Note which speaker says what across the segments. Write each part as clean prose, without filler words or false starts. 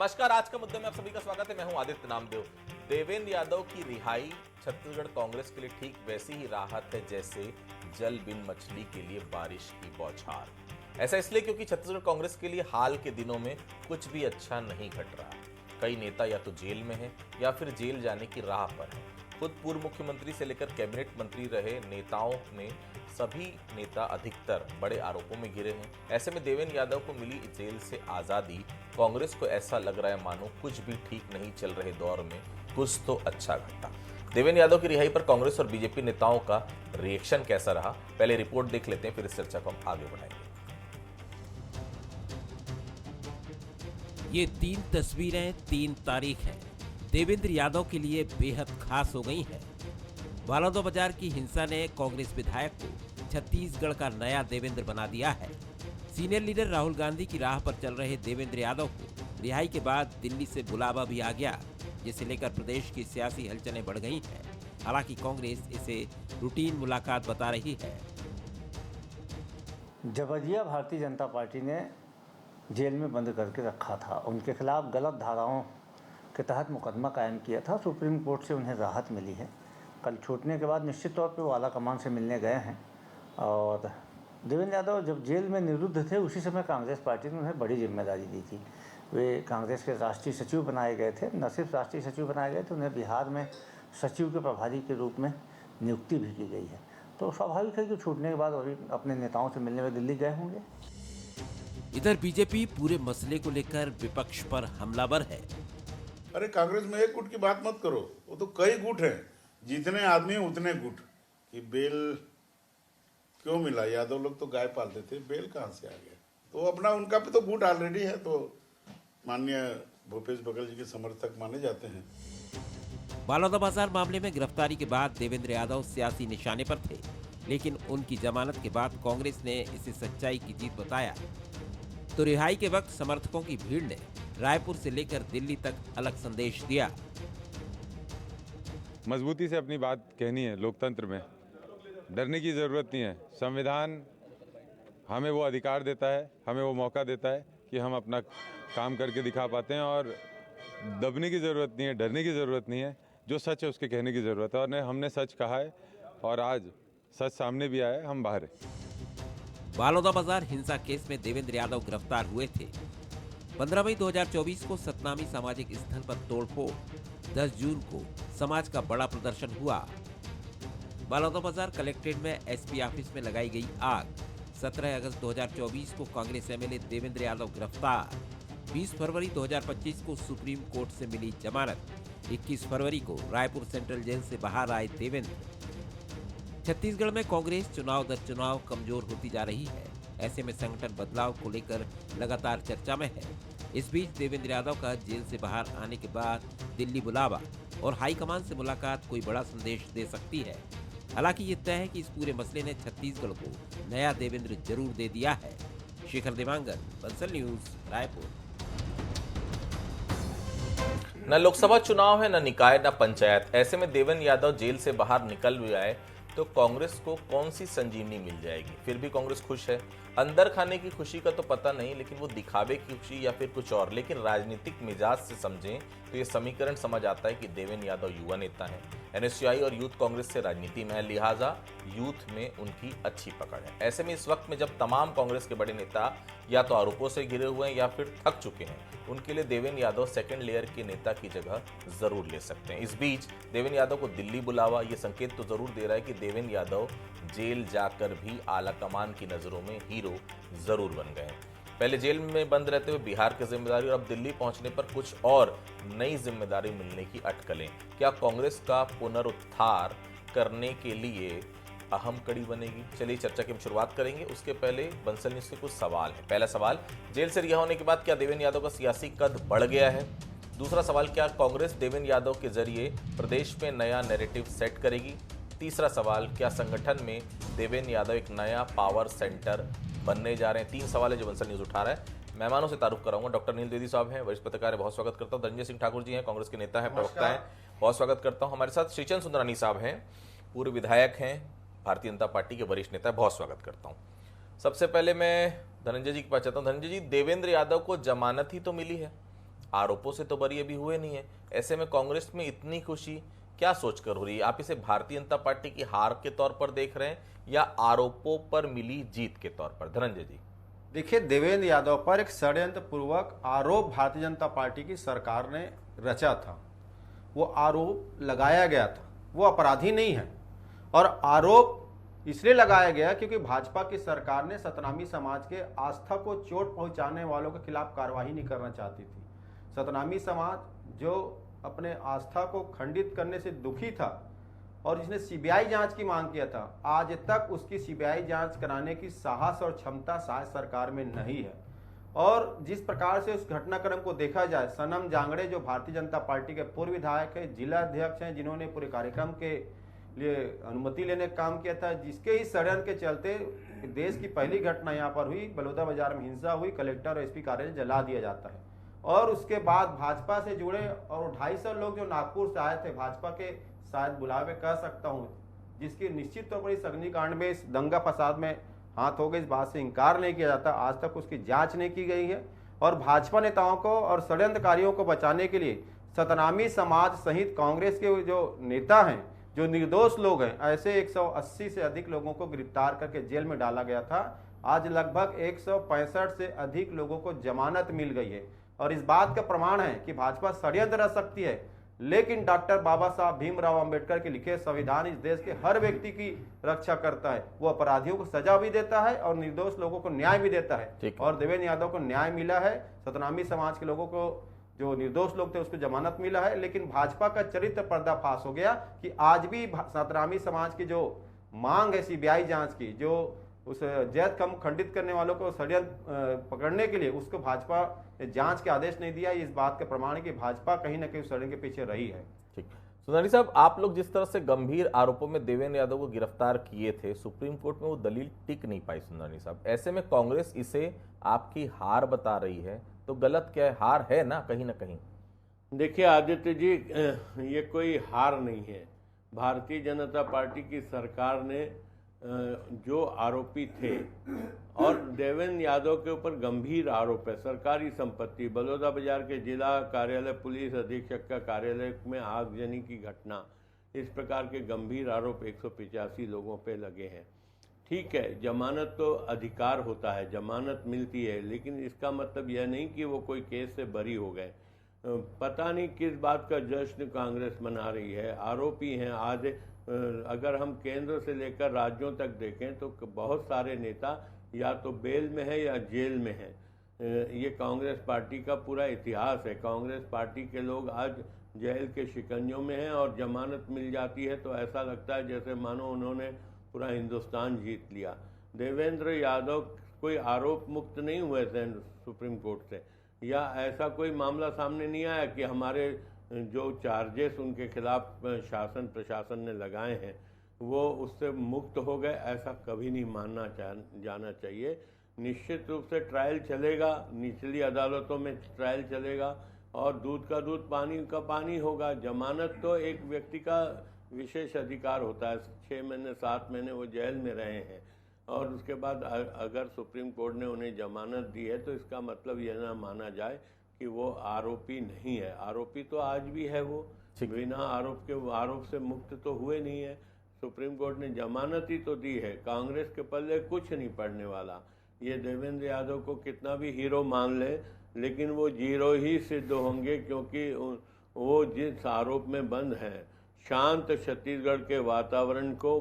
Speaker 1: नमस्कार। आज का मुद्दे में आप सभी का स्वागत है। मैं हूं आदित्य नामदेव। देवेंद्र यादव की रिहाई छत्तीसगढ़ कांग्रेस के लिए ठीक वैसी ही राहत है जैसे जल बिन मछली के लिए बारिश की बौछार। ऐसा इसलिए क्योंकि छत्तीसगढ़ कांग्रेस के लिए हाल के दिनों में कुछ भी अच्छा नहीं घट रहा। कई नेता या तो जेल में हैं या फिर जेल जाने की राह पर हैं। खुद पूर्व मुख्यमंत्री से लेकर कैबिनेट मंत्री रहे नेताओं में सभी नेता अधिकतर बड़े आरोपों में घिरे हैं। ऐसे में देवेंद्र यादव को मिली जेल से आजादी कांग्रेस को ऐसा लग रहा है मानो कुछ भी ठीक नहीं चल रहे दौर में कुछ तो अच्छा घटा। देवेंद्र यादव की रिहाई पर कांग्रेस और बीजेपी नेताओं का रिएक्शन कैसा रहा, पहले रिपोर्ट देख लेते हैं, फिर इस चर्चा को हम आगे बढ़ाएंगे।
Speaker 2: ये 3 तस्वीरें 3 तारीख हैं। देवेंद्र यादव के लिए बेहद खास हो गई हैं। बालौदाबाजार की हिंसा ने कांग्रेस विधायक को छत्तीसगढ़ का नया देवेंद्र बना दिया है। सीनियर लीडर राहुल गांधी की राह पर चल रहे देवेंद्र यादव को रिहाई के बाद दिल्ली से बुलावा भी आ गया, जिसे लेकर प्रदेश की सियासी हलचलें बढ़ गई हैं। हालांकि कांग्रेस इसे रूटीन मुलाकात बता रही है।
Speaker 3: जबरिया भारतीय जनता पार्टी ने जेल में बंद करके रखा था। उनके खिलाफ गलत धाराओं के तहत मुकदमा कायम किया था। सुप्रीम कोर्ट से उन्हें राहत मिली है। कल छूटने के बाद निश्चित तौर पे वो आला कमान से मिलने गए हैं। और देवेंद्र यादव जब जेल में निरुद्ध थे उसी समय कांग्रेस पार्टी ने उन्हें बड़ी जिम्मेदारी दी थी। वे कांग्रेस के राष्ट्रीय सचिव बनाए गए थे। न सिर्फ राष्ट्रीय सचिव बनाए गए थे, उन्हें बिहार में सचिव के प्रभारी के रूप में नियुक्ति भी की गई है। तो स्वाभाविक है कि छूटने के बाद अभी अपने नेताओं से मिलने में दिल्ली गए होंगे।
Speaker 2: इधर बीजेपी पूरे मसले को लेकर विपक्ष पर हमलावर है।
Speaker 4: अरे कांग्रेस में एक गुट की बात मत करो, वो तो कई गुट हैं। जितने आदमी उतने गुट। कि बेल क्यों मिला? यादव लोग तो गाय पालते थे, बेल कहाँ से आ गया? तो अपना उनका भी तो गुट ऑलरेडी है। तो माननीय भूपेश बघेल जी के समर्थक माने जाते हैं।
Speaker 2: बालौदाबाजार मामले में गिरफ्तारी के बाद देवेंद्र यादव सियासी निशाने पर थे, लेकिन उनकी जमानत के बाद कांग्रेस ने इसे सच्चाई की जीत बताया। तो रिहाई के वक्त समर्थकों की भीड़ ने रायपुर से लेकर दिल्ली तक अलग संदेश दिया।
Speaker 5: मजबूती से अपनी बात कहनी है। लोकतंत्र में डरने की ज़रूरत नहीं है। संविधान हमें वो अधिकार देता है, हमें वो मौका देता है कि हम अपना काम करके दिखा पाते हैं। और दबने की ज़रूरत नहीं है, डरने की ज़रूरत नहीं है। जो सच है उसके कहने की ज़रूरत है। और हमने सच कहा है और आज सच सामने भी आया है। हम बाहर हैं।
Speaker 2: बालौदाबाजार हिंसा केस में देवेंद्र यादव गिरफ्तार हुए थे। 15 मई 2024 को सतनामी सामाजिक स्थल पर तोड़फोड़, 10 जून को समाज का बड़ा प्रदर्शन हुआ। बालौदाबाजार कलेक्ट्रेट में एसपी ऑफिस में लगाई गई आग। 17 अगस्त 2024 को कांग्रेस एमएलए देवेंद्र यादव गिरफ्तार। 20 फरवरी 2025 को सुप्रीम कोर्ट से मिली जमानत। 21 फरवरी को रायपुर सेंट्रल जेल से बाहर आए देवेंद्र। छत्तीसगढ़ में कांग्रेस चुनाव दर चुनाव कमजोर होती जा रही है। ऐसे में संगठन बदलाव को लेकर लगातार चर्चा में है। इस बीच देवेंद्र यादव का जेल से बाहर आने के बाद दिल्ली बुलावा और हाईकमान से मुलाकात कोई बड़ा संदेश दे सकती है। हालांकि ये तय है कि इस पूरे मसले ने छत्तीसगढ़ को नया देवेंद्र जरूर दे दिया है। शेखर देवांगन, बंसल न्यूज, रायपुर।
Speaker 1: न लोकसभा चुनाव है, न निकाय, न पंचायत। ऐसे में देवेंद्र यादव जेल से बाहर निकल भी आए तो कांग्रेस को कौन सी संजीवनी मिल जाएगी? फिर भी कांग्रेस खुश है। अंदर खाने की खुशी का तो पता नहीं, लेकिन वो दिखावे की खुशी या फिर कुछ और। लेकिन राजनीतिक मिजाज से समझें तो ये समीकरण समझ आता है कि देवेंद्र यादव युवा नेता हैं, एनएसयूआई और यूथ कांग्रेस से राजनीति में है, लिहाजा यूथ में उनकी अच्छी पकड़ है। ऐसे में इस वक्त में जब तमाम कांग्रेस के बड़े नेता या तो आरोपों से घिरे हुए हैं या फिर थक चुके हैं, उनके लिए देवेंद्र यादव सेकंड लेयर के नेता की जगह जरूर ले सकते हैं। इस बीच देवेंद्र यादव को दिल्ली बुलावा ये संकेत तो जरूर दे रहा है कि देवेंद्र यादव जेल जाकर भी आला कमान की नजरों में हीरो जरूर बन गए। पहले जेल में बंद रहते हुए बिहार की जिम्मेदारी और अब दिल्ली पहुंचने पर कुछ और नई जिम्मेदारी मिलने की अटकलें क्या कांग्रेस का पुनरुद्धार करने के लिए अहम कड़ी बनेगी? चलिए चर्चा की हम शुरुआत करेंगे। उसके पहले बंसल न्यूज के कुछ सवाल है। पहला सवाल, जेल से रिहा होने के बाद क्या देवेंद्र यादव का सियासी कद बढ़ गया है? दूसरा सवाल, क्या कांग्रेस देवेंद्र यादव के जरिए प्रदेश में नया नैरेटिव सेट करेगी? तीसरा सवाल, क्या संगठन में देवेंद्र यादव एक नया पावर सेंटर बनने जा रहे हैं? 3 सवाल है जो बंसल न्यूज उठा रहा है। मेहमानों से तारुफ कराऊंगा। डॉक्टर नील द्विवेदी साहब हैं, वरिष्ठ पत्रकार है, बहुत स्वागत करता हूं। धनंजय सिंह ठाकुर जी हैं, कांग्रेस के नेता हैं, प्रवक्ता हैं, बहुत स्वागत करता हूं। हमारे साथ श्रीचंद सुंदरानी साहब हैं, पूर्व विधायक हैं, भारतीय जनता पार्टी के वरिष्ठ नेता, बहुत स्वागत करता हूं। सबसे पहले मैं धनंजय जी के पास चाहता हूं। धनंजय जी, देवेंद्र यादव को जमानत ही तो मिली है, आरोपों से तो बरी अभी हुए नहीं है। ऐसे में कांग्रेस में इतनी खुशी क्या सोचकर हो रही है? आप इसे भारतीय जनता पार्टी की हार के तौर पर देख रहे हैं या आरोपों पर मिली जीत के तौर पर? धनंजय जी,
Speaker 6: देखिए, देवेंद्र यादव पर एक षड्यंत्र पूर्वक आरोप भारतीय जनता पार्टी की सरकार ने रचा था। वो आरोप लगाया गया था, वो अपराधी नहीं है। और आरोप इसलिए लगाया गया क्योंकि भाजपा की सरकार ने सतनामी समाज के आस्था को चोट पहुंचाने वालों के खिलाफ कार्रवाई नहीं करना चाहती थी। सतनामी समाज जो अपने आस्था को खंडित करने से दुखी था और जिसने सीबीआई जांच की मांग किया था, आज तक उसकी सीबीआई जांच कराने की साहस और क्षमता शायद सरकार में नहीं है। और जिस प्रकार से उस घटनाक्रम को देखा जाए, सनम जांगड़े जो भारतीय जनता पार्टी के पूर्व विधायक है, जिला अध्यक्ष हैं, जिन्होंने पूरे कार्यक्रम के लिए अनुमति लेने का काम किया था, जिसके ही षड्यंत्र के चलते देश की पहली घटना यहाँ पर हुई, बलौदा बाजार में हिंसा हुई, कलेक्टर और एसपी कार्यालय जला दिया जाता है। और उसके बाद भाजपा से जुड़े और 250 लोग जो नागपुर से आए थे, भाजपा के शायद बुलावे कह सकता हूँ, जिसकी निश्चित तौर पर इस अग्निकांड में, इस दंगा फसाद में हाथ हो गए, इस बात से इंकार नहीं किया जाता। आज तक उसकी जांच नहीं की गई है। और भाजपा नेताओं को और षड्यंत्रकारियों को बचाने के लिए सतनामी समाज सहित कांग्रेस के जो नेता हैं, जो निर्दोष लोग हैं, ऐसे 180 से अधिक लोगों को गिरफ्तार करके जेल में डाला गया था। आज लगभग 165 से अधिक लोगों को जमानत मिल गई है। और इस बात का प्रमाण है कि भाजपा षड्यंत्र रच सकती है, लेकिन डॉक्टर बाबा साहब भीमराव अंबेडकर के लिखे संविधान इस देश के हर व्यक्ति की रक्षा करता है। वो अपराधियों को सजा भी देता है और निर्दोष लोगों को न्याय भी देता है। और देवेंद्र यादव को न्याय मिला है। सतनामी समाज के लोगों को, जो निर्दोष लोग थे, उसको जमानत मिला है। लेकिन भाजपा का चरित्र पर्दाफाश हो गया कि आज भी सतनामी समाज की जो मांग है सीबीआई जांच की, जो उस जैद कम खंडित करने वालों को षड्यंत्र पकड़ने के लिए उसको भाजपा ने जांच के आदेश नहीं दिया। इस बात का प्रमाण है कि भाजपा कहीं ना कहीं षड्यंत्र के पीछे रही है।
Speaker 1: ठीक। सुंदरी साहब, आप लोग जिस तरह से गंभीर आरोपों में देवेंद्र यादव को गिरफ्तार किए थे, सुप्रीम कोर्ट में वो दलील टिक नहीं पाई सुंदरी साहब। ऐसे में कांग्रेस इसे आपकी हार बता रही है, तो गलत क्या है? हार है ना कहीं ना कहीं।
Speaker 7: देखिए आदित्य जी, ये कोई हार नहीं है। भारतीय जनता पार्टी की सरकार ने जो आरोपी थे, और देवेंद्र यादव के ऊपर गंभीर आरोप है, सरकारी संपत्ति, बलौदा बाजार के जिला कार्यालय पुलिस अधीक्षक का कार्यालय में आगजनी की घटना, इस प्रकार के गंभीर आरोप 185 लोगों पे लगे हैं। ठीक है, जमानत तो अधिकार होता है, जमानत मिलती है, लेकिन इसका मतलब यह नहीं कि वो कोई केस से बरी हो गए। पता नहीं किस बात का जश्न कांग्रेस मना रही है। आरोपी हैं। आज अगर हम केंद्र से लेकर राज्यों तक देखें तो बहुत सारे नेता या तो बेल में है या जेल में हैं। ये कांग्रेस पार्टी का पूरा इतिहास है। कांग्रेस पार्टी के लोग आज जेल के शिकंजों में हैं और जमानत मिल जाती है तो ऐसा लगता है जैसे मानो उन्होंने पूरा हिंदुस्तान जीत लिया। देवेंद्र यादव कोई आरोप मुक्त नहीं हुए थे सुप्रीम कोर्ट से, या ऐसा कोई मामला सामने नहीं आया कि हमारे जो चार्जेस उनके खिलाफ शासन प्रशासन ने लगाए हैं वो उससे मुक्त हो गए। ऐसा कभी नहीं मानना जाना चाहिए। निश्चित रूप से ट्रायल चलेगा, निचली अदालतों में ट्रायल चलेगा और दूध का दूध पानी का पानी होगा। जमानत तो एक व्यक्ति का विशेष अधिकार होता है। 6 महीने 7 महीने वो जेल में रहे हैं और उसके बाद अगर सुप्रीम कोर्ट ने उन्हें जमानत दी है तो इसका मतलब यह ना माना जाए कि वो आरोपी नहीं है। आरोपी तो आज भी है, वो बिना आरोप के आरोप से मुक्त तो हुए नहीं है। सुप्रीम कोर्ट ने जमानत ही तो दी है। कांग्रेस के पल्ले कुछ नहीं पड़ने वाला। ये देवेंद्र यादव को कितना भी हीरो मान ले, लेकिन वो जीरो ही सिद्ध होंगे, क्योंकि वो जिस आरोप में बंद हैं, शांत छत्तीसगढ़ के वातावरण को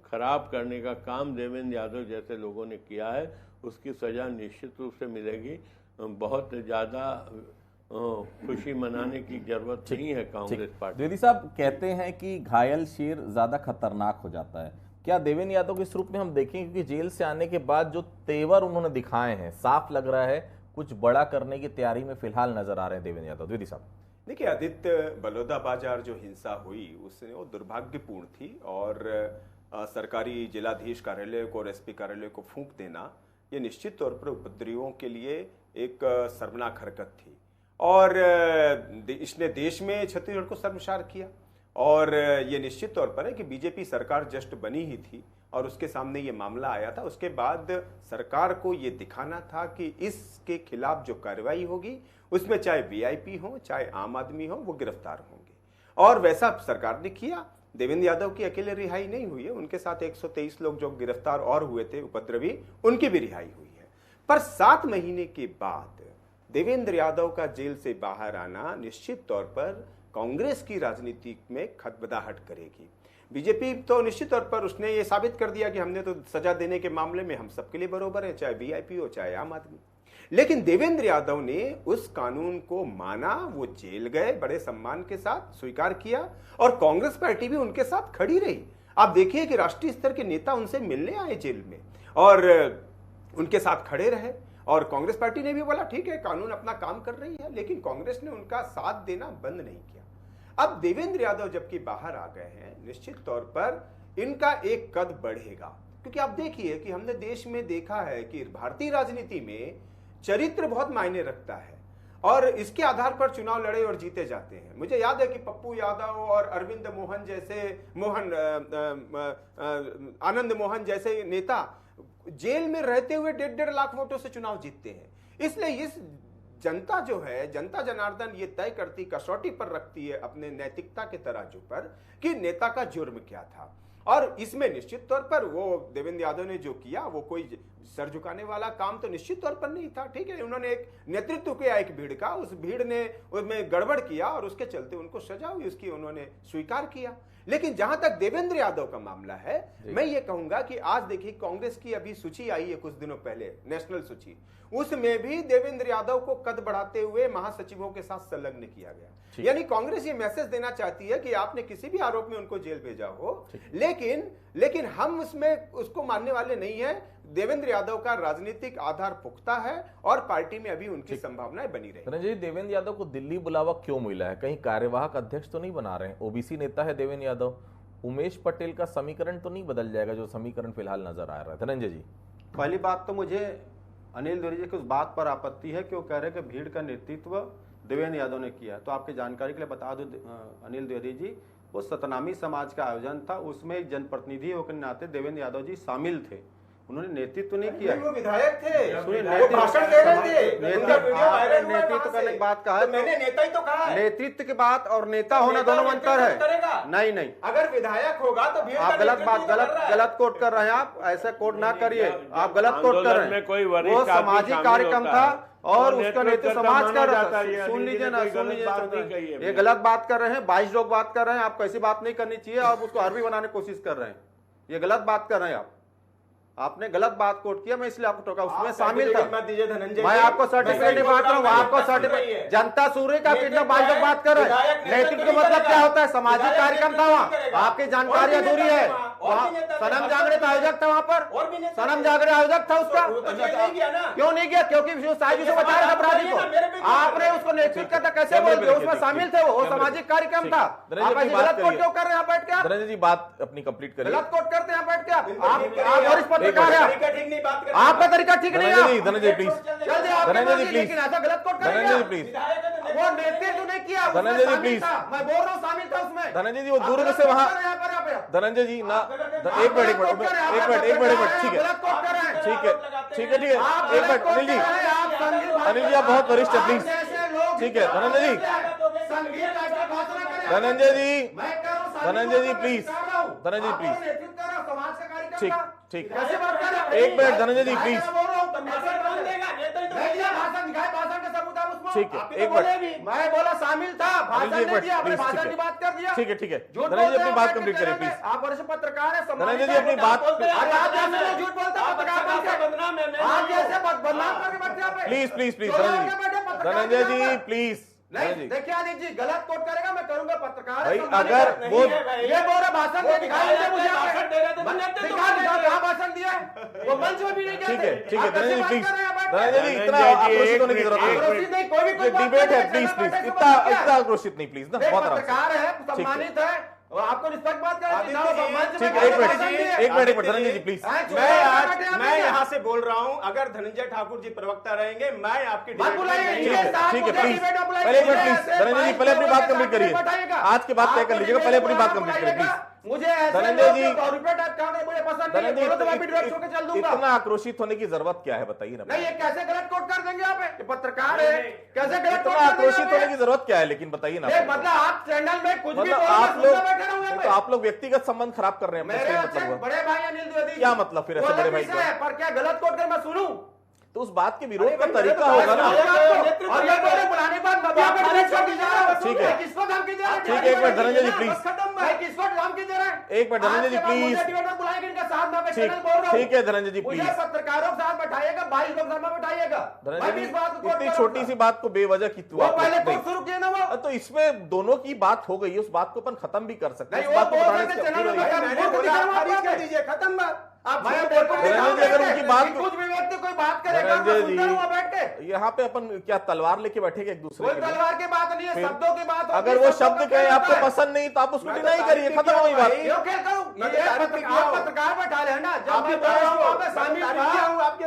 Speaker 7: खराब करने का काम देवेंद्र यादव जैसे लोगों ने किया है, उसकी सजा निश्चित रूप से मिलेगी। बहुत ज़्यादा खुशी मनाने की जरूरत नहीं है कांग्रेस पार्टी।
Speaker 1: द्विवेदी साहब कहते हैं कि घायल शेर ज्यादा खतरनाक हो जाता है। क्या देवेंद्र यादव के इस रूप में हम देखें, क्योंकि जेल से आने के बाद जो तेवर उन्होंने दिखाए हैं, साफ लग रहा है कुछ बड़ा करने की तैयारी में फिलहाल नजर आ रहे हैं देवेंद्र यादव। द्विवेदी साहब
Speaker 8: देखिए आदित्य, बलौदा बाजार जो हिंसा हुई उसने वो दुर्भाग्यपूर्ण थी और सरकारी जिलाधीश कार्यालय को और एसपी कार्यालय को फूंक देना ये निश्चित तौर पर उपद्रवियों के लिए एक शर्मनाक हरकत थी और इसने देश में छत्तीसगढ़ को शर्मसार किया। और ये निश्चित तौर पर है कि बीजेपी सरकार जस्ट बनी ही थी और उसके सामने ये मामला आया था, उसके बाद सरकार को ये दिखाना था कि इसके खिलाफ जो कार्रवाई होगी उसमें चाहे वीआईपी हो चाहे आम आदमी हो वो गिरफ्तार होंगे, और वैसा सरकार ने किया। देवेंद्र यादव की अकेले रिहाई नहीं हुई है, उनके साथ 123 लोग जो गिरफ्तार और हुए थे उपद्रवी, उनकी भी रिहाई हुई है। पर 7 महीने के बाद देवेंद्र यादव का जेल से बाहर आना निश्चित तौर पर कांग्रेस की राजनीति में खदबदाहट करेगी। बीजेपी तो निश्चित तौर पर उसने ये साबित कर दिया कि हमने तो सजा देने के मामले में हम सबके लिए बराबर है, चाहे वीआईपी हो चाहे आम आदमी। लेकिन देवेंद्र यादव ने उस कानून को माना, वो जेल गए, बड़े सम्मान के साथ स्वीकार किया, और कांग्रेस पार्टी भी उनके साथ खड़ी रही। आप देखिए कि राष्ट्रीय स्तर के नेता उनसे मिलने आए जेल में और उनके साथ खड़े रहे, और कांग्रेस पार्टी ने भी बोला ठीक है कानून अपना काम कर रही है, लेकिन कांग्रेस ने उनका साथ देना बंद नहीं किया। अब देवेंद्र यादव जबकि बाहर आ गए हैं, निश्चित तौर पर इनका एक कद बढ़ेगा, क्योंकि आप देखिए कि हमने देश में देखा है कि भारतीय राजनीति में चरित्र बहुत मायने रखता है, और इसके आधार पर चुनाव लड़े और जीते जाते हैं। मुझे याद है कि पप्पू यादव और अरविंद मोहन जैसे आनंद मोहन जैसे नेता जेल में रहते हुए 1.5 लाख वोटों से चुनाव जीतते हैं। इसलिए इस जनता जो है, जनता जनार्दन ये तय करती, कसौटी पर रखती है अपने नैतिकता के तराजू पर कि नेता का जुर्म क्या था, और इसमें निश्चित तौर पर वो देवेंद्र यादव ने जो किया वो कोई सर झुकाने वाला काम तो निश्चित तौर पर नहीं था। ठीक है, उन्होंने एक नेतृत्व किया एक भीड़ का, उस भीड़ ने उसमें गड़बड़ किया और उसके चलते उनको सजा हुई, उसकी उन्होंने स्वीकार किया। लेकिन जहां तक देवेंद्र यादव का मामला है, मैं ये कहूंगा कि आज देखिए कांग्रेस की अभी सूची आई है कुछ दिनों पहले, नेशनल सूची, उसमें भी देवेंद्र यादव को कद बढ़ाते हुए महासचिवों के साथ संलग्न किया गया। यानी कांग्रेस ये मैसेज देना चाहती है कि आपने किसी भी आरोप में उनको जेल भेजा हो, लेकिन हम उसमें उसको मानने वाले नहीं है। देवेंद्र यादव का राजनीतिक आधार पुख्ता है और पार्टी में अभी उनकी संभावनाएं बनी रही।
Speaker 1: रंजन, देवेंद्र यादव को दिल्ली बुलावा क्यों मिला है? कहीं कार्यवाहक अध्यक्ष तो नहीं बना रहे हैं? ओबीसी नेता है देवेंद्र यादव, उमेश पटेल का समीकरण तो नहीं बदल जाएगा जो समीकरण फिलहाल नजर आ रहा है? धनंजय जी,
Speaker 6: पहली बात तो मुझे अनिल द्विवेदी जी की उस बात पर आपत्ति है कि वो कह रहे हैं कि भीड़ का नेतृत्व देवेंद्र यादव ने किया। तो आपकी जानकारी के लिए बता दूं अनिल द्विवेदी जी, वो सतनामी समाज का आयोजन था, उसमें एक जनप्रतिनिधि होकर नाते देवेंद्र यादव जी शामिल थे, उन्होंने नेतृत्व नहीं किया।
Speaker 8: वो विधायक थे,
Speaker 6: सुनिए,
Speaker 8: वो भाषण दे रहे थे,
Speaker 6: नेतृत्व करने की बात कहा है,
Speaker 8: मैंने नेता ही तो कहा है।
Speaker 6: नेतृत्व की बात और नेता होना दोनों अंतर है। नहीं,
Speaker 8: अगर विधायक होगा तो
Speaker 6: आप गलत कोट कर रहे हैं, आप ऐसा कोट ना करिए, आप गलत कोट कर रहे हैं। वो सामाजिक कार्यक्रम था और उसका नेतृत्व समाज का रहा। सुन लीजिए ना, सुन लीजिए, ये गलत बात कर रहे हैं, 22 लोग बात कर रहे हैं, आपको ऐसी बात नहीं करनी चाहिए, आप उसको अरबी बनाने की कोशिश कर रहे हैं, ये गलत बात कर रहे हैं आपने गलत बात कोट किया, मैं इसलिए आपको टोका, उसमें शामिल था। मैं आपको सर्टिफिकेट नहीं बात रहा हूँ, आपको सर्टिफिकेट, जनता सूर्य का कितना 22 लोग बात कर रहे हैं। नेतृत्व का मतलब क्या होता है? सामाजिक कार्यक्रम था वहाँ, आपकी जानकारी अधूरी है। सनम जागृत आयोजक था वहाँ पर, सनम जागृत आयोजक था उसका, क्यों नहीं गया? क्योंकि साजिश से बचा रहा अपराधी को, आपने उसको नेतृत्व करता कैसे बोल दिया? उसमें शामिल थे, वो सामाजिक कार्यक्रम था। आप ऐसी गलत कोट क्यों कर रहे हैं यहाँ बैठ के? आप
Speaker 1: धनंजय जी बात अपनी कंप्लीट करिए।
Speaker 6: गलत कोट करते हैं यहाँ बैठ के आप आपका तरीका ठीक नहीं है।
Speaker 1: धनंजय प्लीज, धनंजय जी प्लीज,
Speaker 6: लेकिन ऐसा गलत कोट
Speaker 1: धनंजय जी प्लीज,
Speaker 6: वो नेतृत्व नहीं किया,
Speaker 1: धनंजय जी प्लीज,
Speaker 6: मैं बोल रहा हूँ शामिल था उसमें।
Speaker 1: धनंजय जी वो दुर्ग से वहां, धनंजय जी ना, एक मिनट, ठीक है, एक मिनट अनिल जी, अनिल जी आप बहुत वरिष्ठ है, प्लीज, ठीक है धनंजय जी, धनंजय जी, धनंजय जी प्लीज, धनंजय जी प्लीज, ठीक, एक मिनट धनंजय जी प्लीज, ठीक है, एक मिनट,
Speaker 6: मैं बोला शामिल था, भाषण नहीं दिया, अपने भाषण की बात कर दिया।
Speaker 1: ठीक है, धनंजय जी अपनी बात कंप्लीट करें प्लीज।
Speaker 6: आप वरिष्ठ पत्रकार है,
Speaker 1: धनंजय जी अपनी बात,
Speaker 6: झूठ बोलते आप जैसे बदनाम करके बैठे आप,
Speaker 1: प्लीज धनंजय जी प्लीज।
Speaker 6: नहीं देखिए अनिल जी गलत कोट करेगा, मैं करूंगा पत्रकार
Speaker 1: भाई, अगर वो
Speaker 6: ये बोल भाषण दे दिखाई मुझे, कहाँ भाषण दिया? वो मंच में भी नहीं गया।
Speaker 1: ठीक है धनंजय जी प्लीज, धनंजय जी इतना आक्रोशित होने की जरूरत नहीं, कोई डिबेट है, प्लीज इतना आक्रोशित नहीं प्लीज ना, बहुत
Speaker 6: पत्रकार है, सम्मानित है, आपको रिस्पेक्ट बात
Speaker 1: ठीक है, एक मिनट धनंजय जी प्लीज,
Speaker 8: मैं यहाँ से बोल रहा हूँ, अगर धनंजय ठाकुर जी प्रवक्ता रहेंगे, मैं आपकी
Speaker 1: ठीक है प्लीज, पहले एक मिनट प्लीज, धनंजय जी पहले अपनी बात कंप्लीट करिए, आज के बाद तय कर लीजिएगा, पहले अपनी बात कंप्लीट करिए प्लीज,
Speaker 6: मुझे ऐसे
Speaker 1: धनंजय जी,
Speaker 6: रुपए टाइप का मुझे पसंद नहीं है, बोलो तो मैं भी ड्रग्स होके चल दूंगा।
Speaker 1: इतना आक्रोशित होने की जरूरत क्या है बताइए ना।
Speaker 6: नहीं, ये कैसे गलत कोट कर देंगे आप? ये पत्रकार है, कैसे गलत कोट
Speaker 1: इतना
Speaker 6: कर
Speaker 1: आक्रोशित
Speaker 6: देंगे
Speaker 1: होने की जरूरत क्या है लेकिन बताइए ना।
Speaker 6: मतलब आप चैनल में कुछ भी
Speaker 1: मतलब
Speaker 6: बोलो,
Speaker 1: आप
Speaker 6: मैं
Speaker 1: लोग
Speaker 6: सुनता बैठे रहूंगा
Speaker 1: तो आप लोग व्यक्तिगत संबंध खराब कर रहे हैं।
Speaker 6: मेरे
Speaker 1: मतलब
Speaker 6: अच्छे
Speaker 1: हुआ
Speaker 6: बड़े भाई अनिल द्विवेदी,
Speaker 1: क्या मतलब फिर ऐसे बड़े भाई को?
Speaker 6: पर क्या गलत कोट कर मैं सुनूं?
Speaker 1: तो उस बात के विरोध का तरीका होगा ना।
Speaker 6: और ये बोले बुलाने बाद
Speaker 1: ठीक है।
Speaker 6: किसको धमकी दे रहा है?
Speaker 1: ठीक है, एक मिनट धनंजय जी प्लीज,
Speaker 6: किसको धमकी दे रहा है?
Speaker 1: एक मिनट धनंजय जी प्लीज।
Speaker 6: बुलाएंगे इनका साथ में चैनल बोल रहा हूं।
Speaker 1: ठीक है धनंजय जी
Speaker 6: मुझे
Speaker 1: प्लीज।
Speaker 6: पत्रकारों के साथ बैठाइएगा, 22 लोग सामने बैठाइएगा।
Speaker 1: धनंजय जी इतनी छोटी सी बात को बेवजह की
Speaker 6: वो पहले कोट शुरू किए ना वो।
Speaker 1: तो इसमें दोनों की बात हो गई, उस बात को अपन खत्म भी कर सकते हैं।
Speaker 6: नहीं, वो बोल रहे थे चैनल में खारिज कर दीजिए, खत्म बात। आप
Speaker 1: अगर उनकी बात
Speaker 6: कुछ भी व्यक्ति कोई बात करेगा मैं सुनता रहूंगा बैठ के।
Speaker 1: यहाँ पे अपन क्या तलवार लेके बैठेंगे एक दूसरे
Speaker 6: कोई
Speaker 1: के लिए?
Speaker 6: तलवार की बात नहीं है, शब्दों की बात होती है।
Speaker 1: अगर वो
Speaker 6: शब्दों
Speaker 1: शब्द
Speaker 6: का
Speaker 1: कहे
Speaker 6: क्या
Speaker 1: आपको
Speaker 6: होता है?
Speaker 1: पसंद नहीं तो आप उसको डिनाई करिए, खत्म हुई बात।
Speaker 6: क्यों क्या करूं? आप पत्रकार बैठा ले ना, जब मैं बोल रहा हूं वहां पे शामिल था,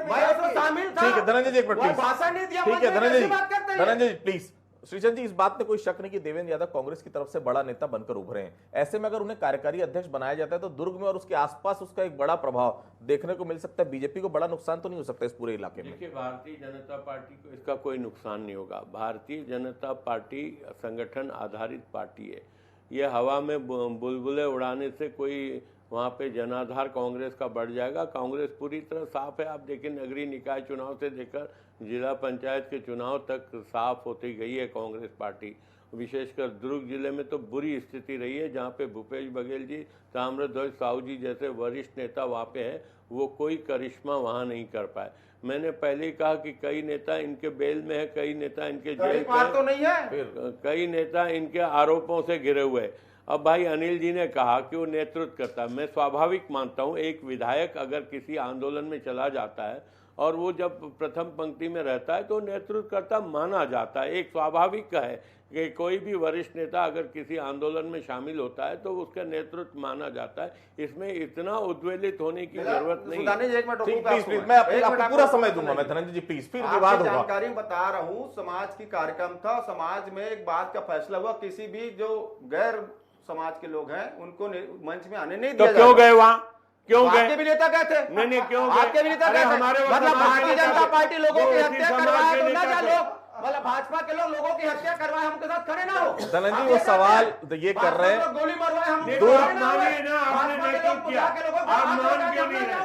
Speaker 6: मैं उसमें शामिल था।
Speaker 1: ठीक है धनंजय जी एक मिनट
Speaker 6: वो
Speaker 1: प्लीज।
Speaker 6: भाषण नहीं दिया,
Speaker 1: ठीक है
Speaker 6: मुझे
Speaker 1: धनंजय
Speaker 6: कैसी बात करते
Speaker 1: जी,
Speaker 6: हैं?
Speaker 1: धनंजय जी प्लीज। श्रीचंद जी, इस बात में कोई शक नहीं कि देवेंद्र यादव कांग्रेस की तरफ से बड़ा नेता बनकर उभरे हैं। ऐसे में अगर उन्हें कार्यकारी अध्यक्ष बनाया जाता है तो दुर्ग में और उसके आसपास उसका एक बड़ा प्रभाव देखने को मिल सकता है। बीजेपी को बड़ा नुकसान तो नहीं हो सकता इस पूरे इलाके में?
Speaker 7: देखिए, भारतीय जनता पार्टी को इसका कोई नुकसान नहीं होगा। भारतीय जनता पार्टी संगठन आधारित पार्टी है। ये हवा में बुलबुलें उड़ाने से कोई वहाँ पे जनाधार कांग्रेस का बढ़ जाएगा। कांग्रेस पूरी तरह साफ है। आप देखिए, नगरीय निकाय चुनाव से लेकर जिला पंचायत के चुनाव तक साफ होती गई है कांग्रेस पार्टी। विशेषकर दुर्ग जिले में तो बुरी स्थिति रही है, जहाँ पे भूपेश बघेल जी, ताम्रध्वज साहू जी जैसे वरिष्ठ नेता वहाँ पे हैं, वो कोई करिश्मा वहाँ नहीं कर पाए। मैंने पहले ही कहा कि कई नेता इनके बेल में है, कई नेता इनके जेल में
Speaker 6: तो नहीं है,
Speaker 7: कई नेता इनके आरोपों से घिरे हुए हैं। अब भाई अनिल जी ने कहा कि वो नेतृत्व करता है। मैं स्वाभाविक मानता हूँ, एक विधायक अगर किसी आंदोलन में चला जाता है और वो जब प्रथम पंक्ति में रहता है तो नेतृत्व करता माना जाता है। एक स्वाभाविक है कि कोई भी वरिष्ठ नेता अगर किसी आंदोलन में शामिल होता है तो उसका नेतृत्व माना जाता है। इसमें इतना उद्वेलित होने की जरूरत नहीं है।
Speaker 1: मैं आपको पूरा समय दूंगा मैं धनंजय जी प्लीज, फिर विवाद होगा।
Speaker 6: जानकारी बता रहा हूँ, समाज की कार्यक्रम था, समाज में एक बात का फैसला हुआ, किसी भी जो गैर समाज के लोग हैं उनको मंच में आने नहीं दिया।
Speaker 7: तो क्यों गए वहां? क्यों गए?
Speaker 6: आपके भी नेता गए थे?
Speaker 7: नहीं क्यों गए?
Speaker 6: आपके भी नेता गए थे? मतलब भारतीय जनता पार्टी लोगों की हत्या करवाए तो ना जा लोग, मतलब भाजपा के लोग लोगों की हत्या करवाए, हम के साथ खड़े ना हो।
Speaker 1: धनंजय जी वो सवाल ये कर रहे हैं,
Speaker 6: गोली मरवाए, हम
Speaker 7: मानिए ना, आपने नेतृत्व किया, आप मान क्यों नहीं रहे?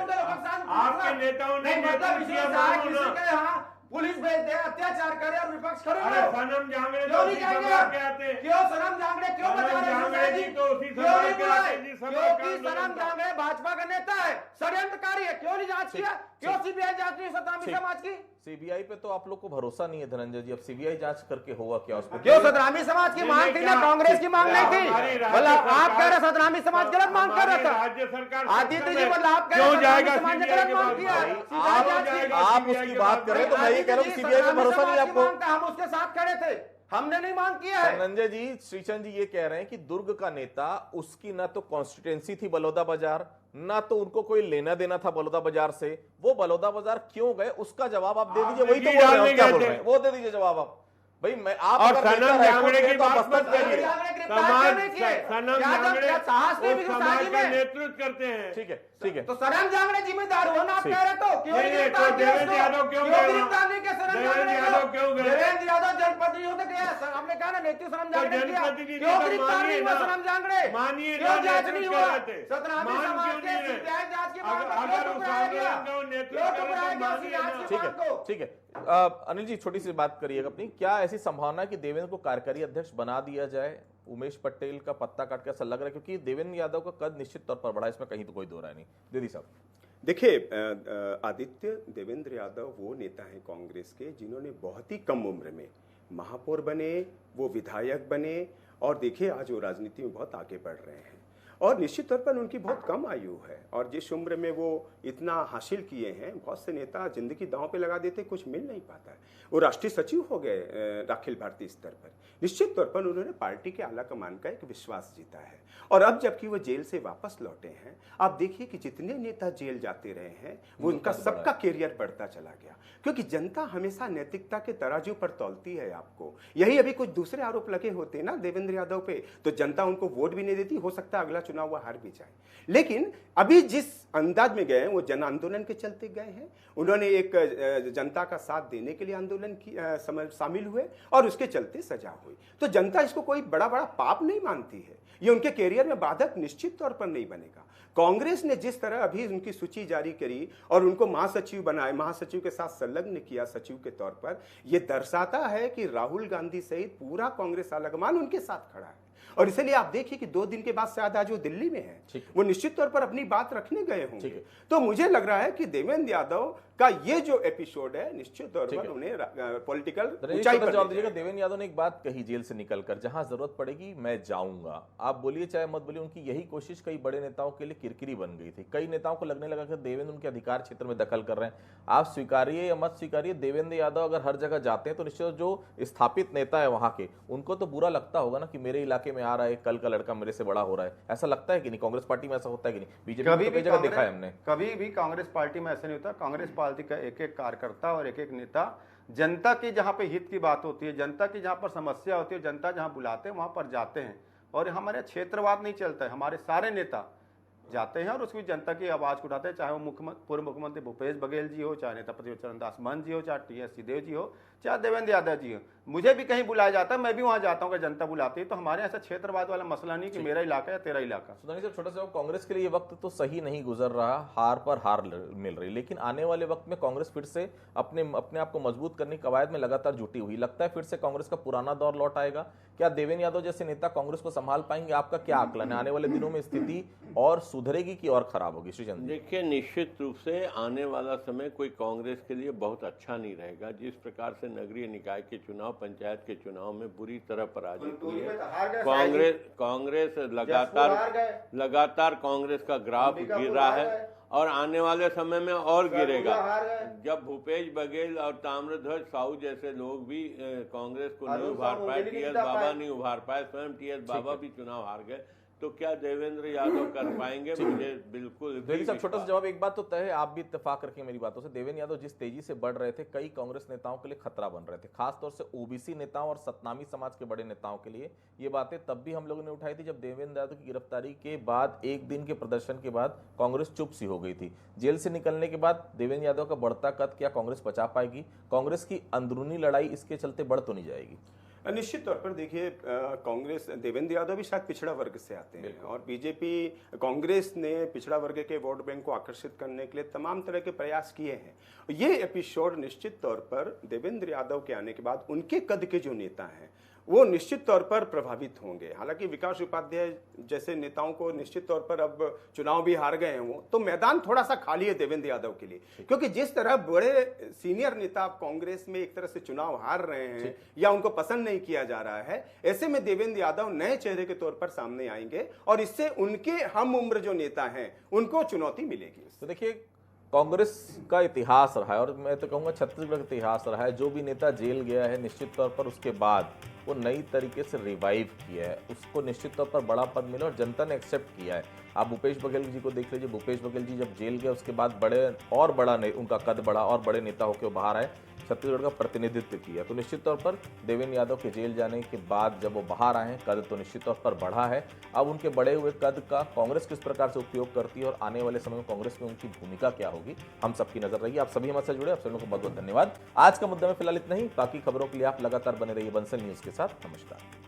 Speaker 7: आपके नेताओं ने नेतृत्व किया,
Speaker 6: पुलिस भेज दे, अत्याचार करे और विपक्ष खड़े
Speaker 7: अरे
Speaker 6: हो।
Speaker 7: सनम जांगड़े
Speaker 6: क्यों नहीं जाएंगे?
Speaker 7: आते?
Speaker 6: क्यों सनम जांगड़े क्यों बता रहे हैं?
Speaker 7: जी तो उसी
Speaker 6: क्यों नहीं
Speaker 7: के
Speaker 6: बुलाए?
Speaker 7: आते जी, सब
Speaker 6: क्योंकि सनम जांगड़े भाजपा का नेता है, षड्यंत्रकारी है। क्यों नहीं जांच किया? क्यों सीबीआई जांच नहीं सतनामी समाज की?
Speaker 1: सीबीआई पे तो आप लोग को भरोसा नहीं है धनंजय जी। अब सीबीआई जांच करके होगा क्या उसको?
Speaker 6: क्यों सतनामी समाज की मांग थी ना, कांग्रेस की मांग नहीं थी। मतलब आप कह रहे सतनामी समाज गलत मांग कर रहा था।
Speaker 7: राज्य सरकार
Speaker 6: आदित्य जी मतलब आप कह रहे
Speaker 7: क्यों जाएगा
Speaker 6: समाज ने गलत मांग किया।
Speaker 1: आप उसकी बात कर रहे हैं तो मैं ये कह रहा हूँ सीबीआई पे भरोसा नहीं है आपको।
Speaker 6: हम उसके साथ खड़े थे, हमने नहीं मांग किया है।
Speaker 1: धनंजय जी, श्रीचंद जी ये कह रहे हैं कि दुर्ग का नेता, उसकी ना तो कॉन्स्टिट्यूएंसी थी बलौदा बाजार, ना तो उनको कोई लेना देना था बलौदा बाजार से। वो बलौदा बाजार क्यों गए उसका जवाब आप दे दीजिए। वही तो बोल रहे हैं, क्या बोल रहे हैं वो दे दीजिए जवाब आप। भाई मैं आप
Speaker 7: और
Speaker 1: अगर
Speaker 7: सनम
Speaker 1: नेता
Speaker 7: जांगड़े
Speaker 1: रहे
Speaker 7: की
Speaker 1: तो आप
Speaker 7: बात मत
Speaker 1: मस्तक
Speaker 7: करिए।
Speaker 1: करिए।
Speaker 7: सनम जांगड़े समाज का नेतृत्व करते हैं।
Speaker 1: ठीक है ठीक है।
Speaker 6: तो सनम जांगड़े जिम्मेदार हो ना, आप कह रहे तो क्यों
Speaker 7: नहीं,
Speaker 6: गिरफ्तार
Speaker 7: तो
Speaker 6: किया
Speaker 7: देवेंद्र
Speaker 6: उसको?
Speaker 7: यादव क्यों
Speaker 6: क्यों
Speaker 7: गए
Speaker 6: गिरफ्तार नहीं किया सनम
Speaker 7: देवेंद्र
Speaker 6: जांगड़े
Speaker 7: यादव
Speaker 6: को?
Speaker 7: क्यों गए?
Speaker 6: देवेंद्र यादव जनप्रतिनिधि किया, हमने कहा ना नेतृत्व सनम जांगड़े किया।
Speaker 7: जनप्रतिनिधि
Speaker 6: क्यों
Speaker 7: तो
Speaker 6: गिरफ्तार नहीं हुआ सनम जांगड़े?
Speaker 7: मानिए
Speaker 6: क्यों
Speaker 7: ना,
Speaker 6: जांच
Speaker 7: नेतृत्व
Speaker 6: नहीं
Speaker 7: कर
Speaker 6: हुआ?
Speaker 7: रहे थे।
Speaker 6: सतनामी
Speaker 7: मान
Speaker 6: समाज
Speaker 7: क्यों
Speaker 6: के
Speaker 7: नहीं रहे?
Speaker 6: सीबीआई जांच की मांग पर
Speaker 7: अगर
Speaker 6: क्यों
Speaker 7: उस
Speaker 6: ठुकराया गया?
Speaker 7: आंदोलन का वो नेतृत्व
Speaker 6: क्यों
Speaker 7: करे तो
Speaker 6: ठुकराया गया
Speaker 7: मानिए
Speaker 6: जांच
Speaker 7: ना।
Speaker 6: की मांग को?
Speaker 1: ठीक है। अनिल जी छोटी सी बात करिएगा अपनी, क्या ऐसी संभावना है कि देवेंद्र को कार्यकारी अध्यक्ष बना दिया जाए? उमेश पटेल का पत्ता काट के ऐसा लग रहा है, क्योंकि देवेंद्र यादव का कद निश्चित तौर पर बढ़ा, इसमें कहीं तो कोई दो राय नहीं। दीदी साहब
Speaker 8: देखिए, आदित्य देवेंद्र यादव वो नेता हैं कांग्रेस के जिन्होंने बहुत ही कम उम्र में महापौर बने, वो विधायक बने, और देखिए आज वो राजनीति में बहुत आगे बढ़ रहे हैं। और निश्चित तौर पर उनकी बहुत कम आयु है, और जिस उम्र में वो इतना हासिल किए हैं, बहुत से नेता जिंदगी दांव पे लगा देते, कुछ मिल नहीं पाता है। वो राष्ट्रीय सचिव हो गए अखिल भारतीय स्तर पर। निश्चित तौर पर उन्होंने पार्टी के आला कमान का एक विश्वास जीता है। और अब जबकि वो जेल से वापस लौटे हैं, आप देखिए कि जितने नेता जेल जाते रहे हैं वो उनका सबका कैरियर बढ़ता चला गया, क्योंकि जनता हमेशा नैतिकता के तराजू पर तौलती है आपको। यही अभी कुछ दूसरे आरोप लगे होते ना देवेंद्र यादव पे, तो जनता उनको वोट भी नहीं देती, हो सकता है अगला चुनाव वो हार भी जाए। लेकिन अभी जिस अंदाज में गए हैं वो जन आंदोलन के चलते गए हैं। उन्होंने एक जनता का साथ देने के लिए आंदोलन की शामिल हुए और उसके चलते सजा हुई। तो जनता इसको कोई बड़ा पाप नहीं मानती है। ये उनके कैरियर में बाधक निश्चित तौर पर नहीं बनेगा। कांग्रेस ने जिस तरह अभी उनकी सूची जारी करी और उनको महासचिव बनाए, महासचिव के साथ संलग्न किया सचिव के तौर पर, यह दर्शाता है कि राहुल गांधी सहित पूरा कांग्रेस आलाकमान उनके साथ खड़ा है। और इसलिए आप देखिए कि 2 दिन के बाद शायद आज वो दिल्ली में है, वो निश्चित तौर पर अपनी बात रखने गए होंगे। तो मुझे लग रहा है कि देवेंद्र यादव का ये जो एपिसोड है निश्चित तौर पर उन्हें पॉलिटिकल ऊंचाई पर
Speaker 1: जवाब दीजिएगा। देवेंद्र यादव ने एक बात कही जेल से निकलकर, जहां जरूरत पड़ेगी मैं जाऊंगा। आप बोलिए चाहे मत बोलिए, उनकी यही कोशिश कई बड़े नेताओं के लिए किरकिरी बन गई थी। कई नेताओं को लगने लगा कि देवेंद्र उनके अधिकार क्षेत्र में दखल कर रहे हैं। आप स्वीकारिए या मत स्वीकारिए, देवेंद्र यादव अगर हर जगह जाते हैं तो निश्चित जो स्थापित नेता है वहां के, उनको तो बुरा लगता होगा ना कि मेरे इलाके में आ रहा है, कल का लड़का मेरे से बड़ा हो रहा है। ऐसा लगता है कि नहीं? कांग्रेस पार्टी में ऐसा होता है कि नहीं? बीजेपी में कई जगह देखा है हमने।
Speaker 6: कभी भी कांग्रेस पार्टी में ऐसा नहीं होता। कांग्रेस पार्टी का एक एक कार्यकर्ता और एक एक नेता जनता की जहां पे हित की बात होती है, जनता की जहां पर समस्या होती है, जनता जहां बुलाते हैं वहां पर जाते हैं। और हमारे क्षेत्रवाद नहीं चलता है, हमारे सारे नेता जाते हैं और उसकी जनता की आवाज को उठाते हैं। चाहे वो पूर्व मुख्यमंत्री भूपेश बघेल जी हो, चाहे नेता प्रतिपक्ष चरणदास महंत जी हो, चाहे टी.एस. सिंहदेव जी हो, चाहे देवेंद्र यादव जी हो। मुझे भी कहीं बुलाया जाता है, मैं भी वहां जाता हूँ, जनता बुलाती है। तो हमारे ऐसा क्षेत्रवाद वाला मसला नहीं कि मेरा इलाका या तेरा इलाका।
Speaker 1: सुधानी साहब, छोटा सा, कांग्रेस के लिए ये वक्त तो सही नहीं गुजर रहा, हार पर हार मिल रही, लेकिन आने वाले वक्त में कांग्रेस फिर से अपने आप को मजबूत करने की कवायद में लगातार जुटी हुई। लगता है फिर से कांग्रेस का पुराना दौर लौट आएगा। क्या देवेंद्र यादव जैसे नेता कांग्रेस को संभाल पाएंगे? आपका क्या आकलन है? आने वाले दिनों में स्थिति और सुधरेगी कि और खराब होगी? श्रीचंद,
Speaker 7: देखिए, निश्चित रूप से आने वाला समय कोई कांग्रेस के लिए बहुत अच्छा नहीं रहेगा। जिस प्रकार से नगरीय निकाय के चुनाव, पंचायत के चुनाव में बुरी तरह पराजित हुई है कांग्रेस। लगातार कांग्रेस का ग्राफ गिर रहा है और आने वाले समय में और गिरेगा। जब भूपेश बघेल और ताम्रध्वज साहू जैसे लोग भी कांग्रेस को नहीं उभार पाए, टी.एस. बाबा नहीं उभार पाए, स्वयं टी.एस. बाबा भी चुनाव हार गए, तो क्या देवेंद्र यादव कर पाएंगे? मुझे बिल्कुल
Speaker 1: साहब, छोटा सा जवाब। एक बात तो तय है, आप भी इत्तेफाक रखें मेरी बातों से, देवेंद्र यादव जिस तेजी से बढ़ रहे थे, कई कांग्रेस नेताओं के लिए खतरा बन रहे थे, खासतौर से ओबीसी नेताओं और सतनामी समाज के बड़े नेताओं के लिए। ये बातें तब भी हम लोगों ने उठाई थी जब देवेंद्र यादव की गिरफ्तारी के बाद, एक दिन के प्रदर्शन के बाद कांग्रेस चुप सी हो गई थी। जेल से निकलने के बाद देवेंद्र यादव का बढ़ता कद क्या कांग्रेस बचा पाएगी? कांग्रेस की अंदरूनी लड़ाई इसके चलते बढ़ तो नहीं जाएगी?
Speaker 8: निश्चित तौर पर देखिए, कांग्रेस, देवेंद्र यादव भी शायद पिछड़ा वर्ग से आते हैं और बीजेपी, कांग्रेस ने पिछड़ा वर्ग के वोट बैंक को आकर्षित करने के लिए तमाम तरह के प्रयास किए हैं। ये एपिसोड निश्चित तौर पर देवेंद्र यादव के आने के बाद उनके कद के जो नेता हैं वो निश्चित तौर पर प्रभावित होंगे। हालांकि विकास उपाध्याय जैसे नेताओं को निश्चित तौर पर अब चुनाव भी हार गए हैं वो, तो मैदान थोड़ा सा खाली है देवेंद्र यादव के लिए, क्योंकि जिस तरह बड़े सीनियर नेता कांग्रेस में एक तरह से चुनाव हार रहे हैं या उनको पसंद नहीं किया जा रहा है, ऐसे में देवेंद्र यादव नए चेहरे के तौर पर सामने आएंगे और इससे उनके हम उम्र जो नेता हैं उनको चुनौती मिलेगी।
Speaker 1: तो देखिए, कांग्रेस का इतिहास रहा है और मैं तो कहूँगा छत्तीसगढ़ का इतिहास रहा है, जो भी नेता जेल गया है निश्चित तौर पर उसके बाद वो नई तरीके से रिवाइव किया है, उसको निश्चित तौर पर बड़ा पद मिला और जनता ने एक्सेप्ट किया है। आप भूपेश बघेल जी को देख लीजिए, भूपेश बघेल जी जब जेल गए उसके बाद उनका कद बढ़ा और बड़े नेता होकर बाहर आए, छत्तीसगढ़ का प्रतिनिधित्व किया। तो निश्चित तौर पर देवेंद्र यादव के जेल जाने के बाद जब वो बाहर आए हैं, कद तो निश्चित तौर पर बढ़ा है। अब उनके बढ़े हुए कद का कांग्रेस किस प्रकार से उपयोग करती है और आने वाले समय में कांग्रेस में उनकी भूमिका क्या होगी, हम सबकी नजर रहेगी। आप सभी हमारे साथ जुड़े, आप सभी को बहुत बहुत धन्यवाद। आज का मुद्दा में फिलहाल इतना ही, बाकी खबरों के लिए आप लगातार बने रहिए बंसल न्यूज के साथ। नमस्कार।